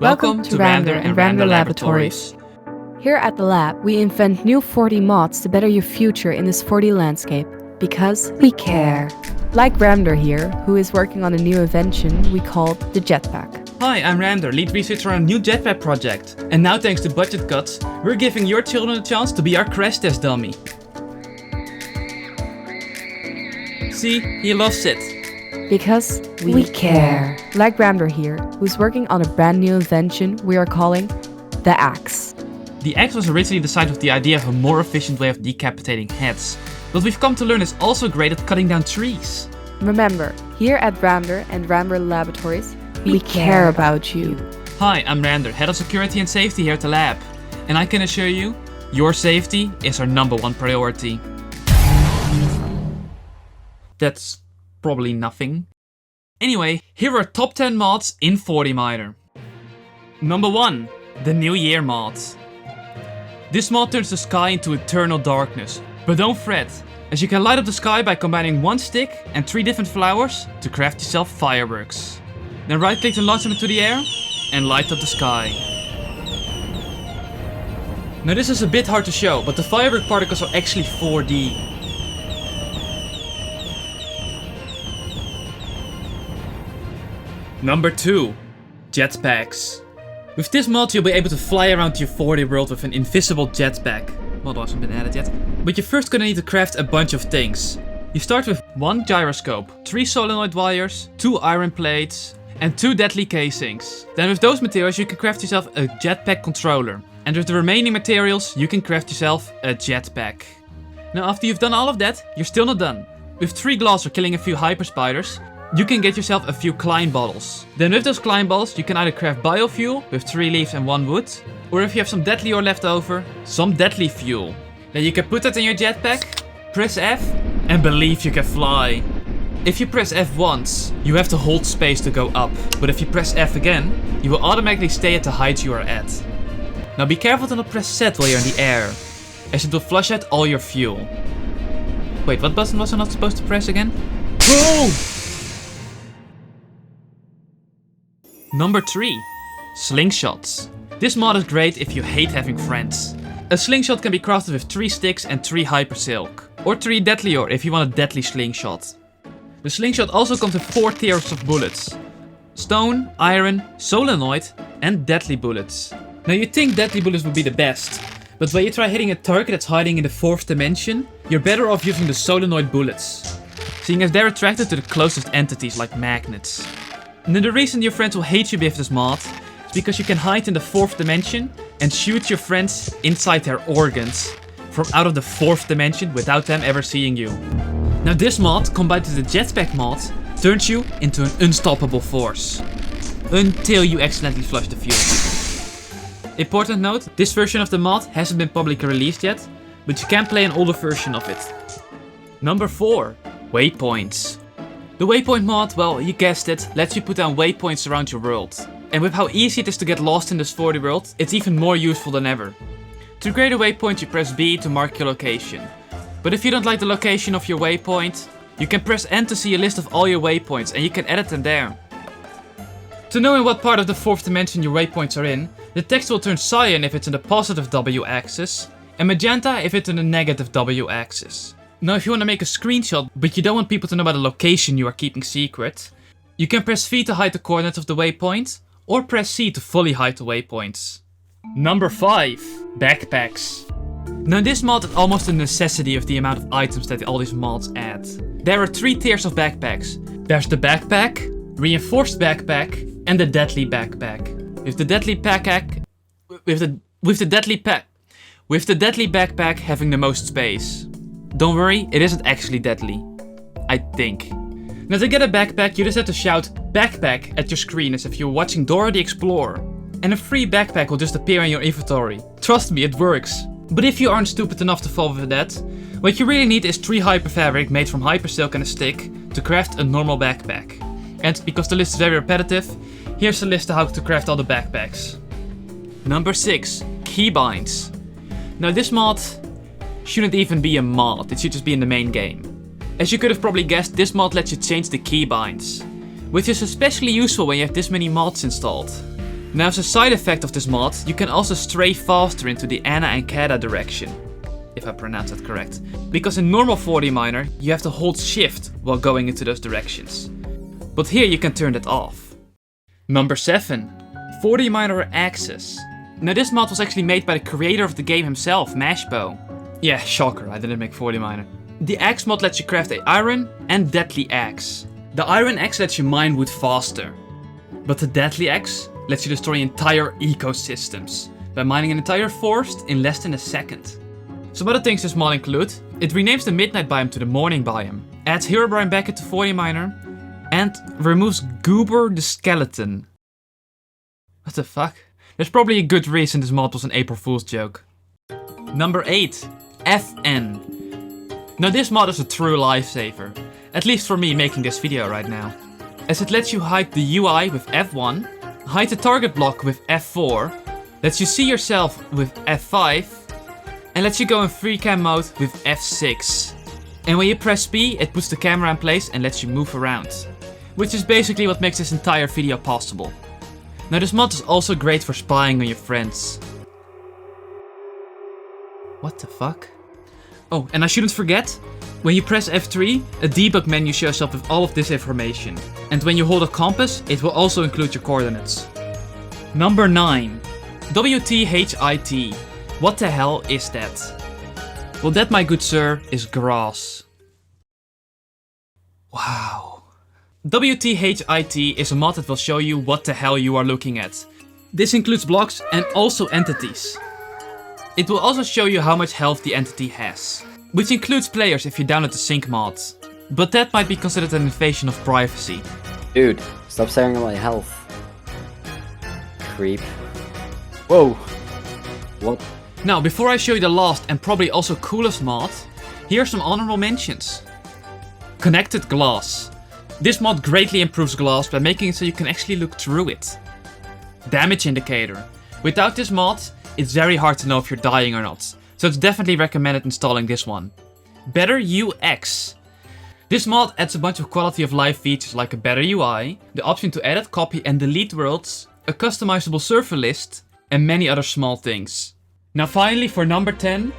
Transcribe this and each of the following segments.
Welcome to Ramder and Ramder Laboratories. Here at the lab, we invent new 4D mods to better your future in this 4D landscape. Because we care. Like Ramder here, who is working on a new invention we call the Jetpack. Hi, I'm Ramder, lead researcher on a new Jetpack project. And now thanks to budget cuts, we're giving your children a chance to be our crash test dummy. See, he loves it. Because we care. Like Ramder here, who's working on a brand new invention we are calling the Axe. The axe was originally the site of the idea of a more efficient way of decapitating heads. But we've come to learn it's also great at cutting down trees. Remember, here at Ramder and Ramder Laboratories, we care about you. Hi, I'm Ramder, head of security and safety here at the lab. And I can assure you, your safety is our #1 priority. That's probably nothing. Anyway, here are top 10 mods in 4D Miner. Number 1, the New Year mod. This mod turns the sky into eternal darkness. But don't fret, as you can light up the sky by combining one stick and 3 different flowers to craft yourself fireworks. Then right click to launch them into the air and light up the sky. Now this is a bit hard to show, but the firework particles are actually 4D. Number 2, Jetpacks. With this mod you'll be able to fly around your 4D world with an invisible jetpack. Model hasn't been added yet. But you're first gonna need to craft a bunch of things. You start with 1 gyroscope, 3 solenoid wires, 2 iron plates, and 2 deadly casings. Then with those materials you can craft yourself a jetpack controller. And with the remaining materials you can craft yourself a jetpack. Now after you've done all of that, you're still not done. With 3 glass for killing a few hyper spiders, you can get yourself a few Klein bottles. Then with those Klein bottles you can either craft biofuel with 3 leaves and 1 wood, or if you have some deadly ore left over, some deadly fuel. Then you can put that in your jetpack, press F, and believe you can fly. If you press F once, you have to hold space to go up, but if you press F again, you will automatically stay at the height you are at. Now be careful to not press Z while you're in the air, as it will flush out all your fuel. Wait, what button was I not supposed to press again? Boom! Number 3, Slingshots. This mod is great if you hate having friends. A slingshot can be crafted with 3 sticks and 3 hyper silk, or 3 deadly ore if you want a deadly slingshot. The slingshot also comes with 4 tiers of bullets: stone, iron, solenoid, and deadly bullets. Now you'd think deadly bullets would be the best, but when you try hitting a target that's hiding in the 4th dimension, you're better off using the solenoid bullets, seeing as they're attracted to the closest entities like magnets. And then the reason your friends will hate you with this mod is because you can hide in the 4th dimension and shoot your friends inside their organs from out of the 4th dimension without them ever seeing you. Now this mod, combined with the jetpack mod, turns you into an unstoppable force. Until you accidentally flush the fuel. Important note, this version of the mod hasn't been publicly released yet, but you can play an older version of it. Number 4, Waypoints. The Waypoint mod, well, you guessed it, lets you put down waypoints around your world. And with how easy it is to get lost in this 4D world, it's even more useful than ever. To create a waypoint you press B to mark your location. But if you don't like the location of your waypoint, you can press N to see a list of all your waypoints and you can edit them there. To know in what part of the 4th dimension your waypoints are in, the text will turn cyan if it's in the positive W axis, and magenta if it's in the negative W axis. Now if you want to make a screenshot, but you don't want people to know about the location you are keeping secret, you can press V to hide the coordinates of the waypoint, or press C to fully hide the waypoints. Number 5, Backpacks. Now this mod is almost a necessity of the amount of items that all these mods add. There are 3 tiers of backpacks. There's the backpack, reinforced backpack, and the deadly backpack. With the deadly backpack having the most space. Don't worry, it isn't actually deadly. I think. Now to get a backpack, you just have to shout backpack at your screen as if you're watching Dora the Explorer. And a free backpack will just appear in your inventory. Trust me, it works. But if you aren't stupid enough to fall with that, what you really need is 3 hyper fabric made from hyper silk and a stick to craft a normal backpack. And because the list is very repetitive, here's a list of how to craft all the backpacks. Number 6, Keybinds. Now this mod shouldn't even be a mod, it should just be in the main game. As you could have probably guessed, this mod lets you change the keybinds, which is especially useful when you have this many mods installed. Now as a side effect of this mod, you can also stray faster into the Anna and Kada direction, if I pronounce that correct. Because in normal 4D miner, you have to hold shift while going into those directions. But here you can turn that off. Number 7. 4D miner access. Now this mod was actually made by the creator of the game himself, Mashpoe. Yeah, shocker, I didn't make 4D miner. The axe mod lets you craft a iron and deadly axe. The iron axe lets you mine wood faster. But the deadly axe lets you destroy entire ecosystems by mining an entire forest in less than a second. Some other things this mod include: it renames the midnight biome to the morning biome, adds Herobrine back into 4D miner, and removes Goober the skeleton. What the fuck? There's probably a good reason this mod was an April Fool's joke. Number 8. FN. Now this mod is a true lifesaver, at least for me making this video right now, as it lets you hide the UI with F1, hide the target block with F4, lets you see yourself with F5, and lets you go in free cam mode with F6. And when you press P, it puts the camera in place and lets you move around, which is basically what makes this entire video possible. Now this mod is also great for spying on your friends. What the fuck? Oh, and I shouldn't forget, when you press F3, a debug menu shows up with all of this information. And when you hold a compass, it will also include your coordinates. Number 9. WTHIT. What the hell is that? Well, that, my good sir, is grass. Wow. WTHIT is a mod that will show you what the hell you are looking at. This includes blocks and also entities. It will also show you how much health the entity has, which includes players if you download the sync mod. But that might be considered an invasion of privacy. Dude, stop staring at my health. Creep. Whoa. What? Now, before I show you the last and probably also coolest mod, here are some honorable mentions. Connected glass. This mod greatly improves glass by making it so you can actually look through it. Damage indicator. Without this mod, it's very hard to know if you're dying or not, so it's definitely recommended installing this one. Better UX. This mod adds a bunch of quality of life features like a better UI, the option to edit, copy and delete worlds, a customizable server list, and many other small things. Now finally for number 10,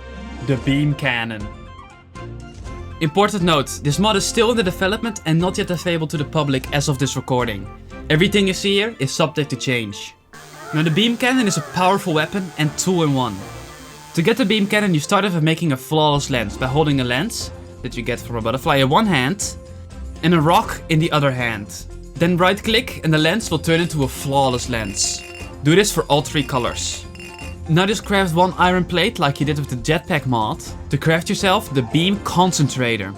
the beam cannon. Important note, this mod is still in the development and not yet available to the public as of this recording. Everything you see here is subject to change. Now the beam cannon is a powerful weapon and tool in one. To get the beam cannon you start off by making a flawless lens by holding a lens that you get from a butterfly in one hand and a rock in the other hand. Then right click and the lens will turn into a flawless lens. Do this for all 3 colors. Now just craft 1 iron plate like you did with the Jetpack mod to craft yourself the beam concentrator.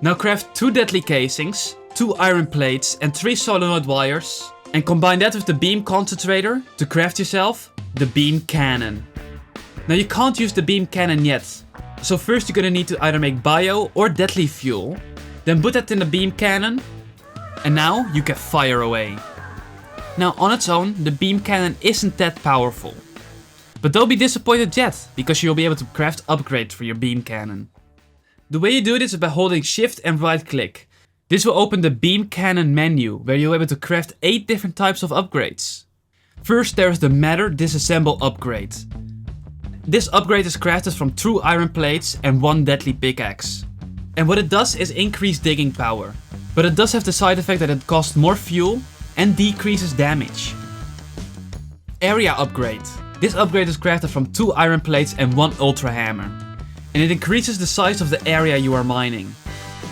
Now craft 2 deadly casings, 2 iron plates and 3 solenoid wires and combine that with the beam concentrator to craft yourself the beam cannon. Now you can't use the beam cannon yet, so first you're gonna need to either make bio or deadly fuel, then put that in the beam cannon, and now you can fire away. Now on its own, the beam cannon isn't that powerful. But don't be disappointed yet, because you'll be able to craft upgrades for your beam cannon. The way you do this is by holding shift and right click. This will open the beam cannon menu, where you'll be able to craft 8 different types of upgrades. First there is the matter disassemble upgrade. This upgrade is crafted from 2 iron plates and 1 deadly pickaxe. And what it does is increase digging power. But it does have the side effect that it costs more fuel and decreases damage. Area upgrade. This upgrade is crafted from 2 iron plates and 1 ultra hammer. And it increases the size of the area you are mining,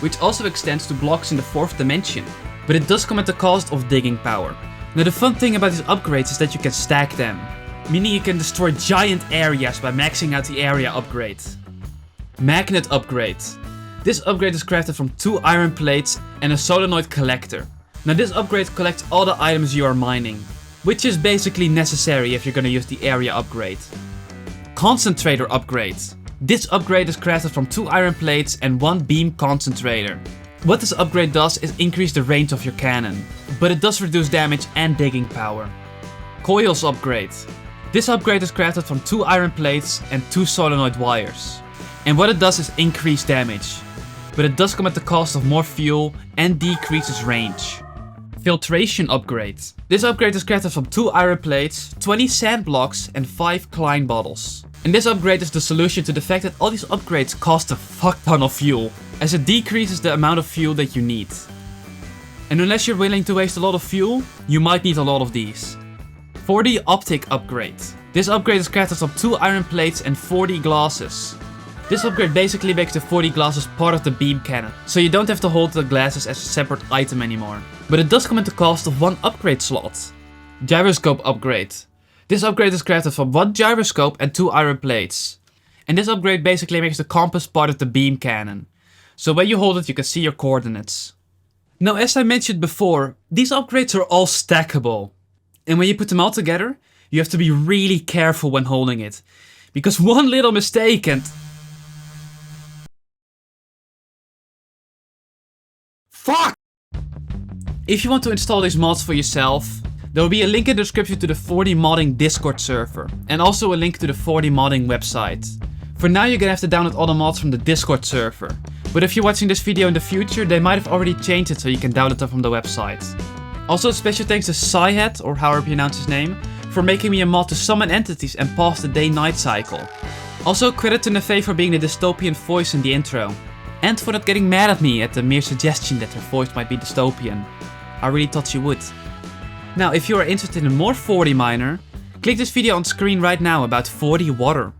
which also extends to blocks in the 4th dimension. But it does come at the cost of digging power. Now the fun thing about these upgrades is that you can stack them, meaning you can destroy giant areas by maxing out the area upgrade. Magnet upgrade. This upgrade is crafted from 2 iron plates and a solenoid collector. Now this upgrade collects all the items you are mining, which is basically necessary if you're gonna use the area upgrade. Concentrator upgrade. This upgrade is crafted from 2 iron plates and 1 beam concentrator. What this upgrade does is increase the range of your cannon, but it does reduce damage and digging power. Coils upgrade. This upgrade is crafted from 2 iron plates and 2 solenoid wires. And what it does is increase damage, but it does come at the cost of more fuel and decreases range. Filtration upgrade. This upgrade is crafted from 2 iron plates, 20 sand blocks and 5 Klein bottles. And this upgrade is the solution to the fact that all these upgrades cost a fuck ton of fuel, as it decreases the amount of fuel that you need. And unless you're willing to waste a lot of fuel, you might need a lot of these. 40 optic upgrade. This upgrade is crafted from 2 iron plates and 40 glasses. This upgrade basically makes the 40 glasses part of the beam cannon, so you don't have to hold the glasses as a separate item anymore. But it does come at the cost of 1 upgrade slot. Gyroscope upgrade. This upgrade is crafted from 1 gyroscope and 2 iron plates. And this upgrade basically makes the compass part of the beam cannon. So when you hold it, you can see your coordinates. Now, as I mentioned before, these upgrades are all stackable. And when you put them all together, you have to be really careful when holding it. Because one little mistake and... Fuck! If you want to install these mods for yourself, there will be a link in the description to the 4D modding Discord server. And also a link to the 4D modding website. For now, you're gonna have to download all the mods from the Discord server. But if you're watching this video in the future, they might have already changed it so you can download them from the website. Also, special thanks to ZiHEd, or however you pronounce his name, for making me a mod to summon entities and pause the day-night cycle. Also, credit to Nefeh for being the dystopian voice in the intro. And for not getting mad at me at the mere suggestion that her voice might be dystopian. I really thought you would. Now, if you are interested in more 4D Miner, click this video on screen right now about 4D water.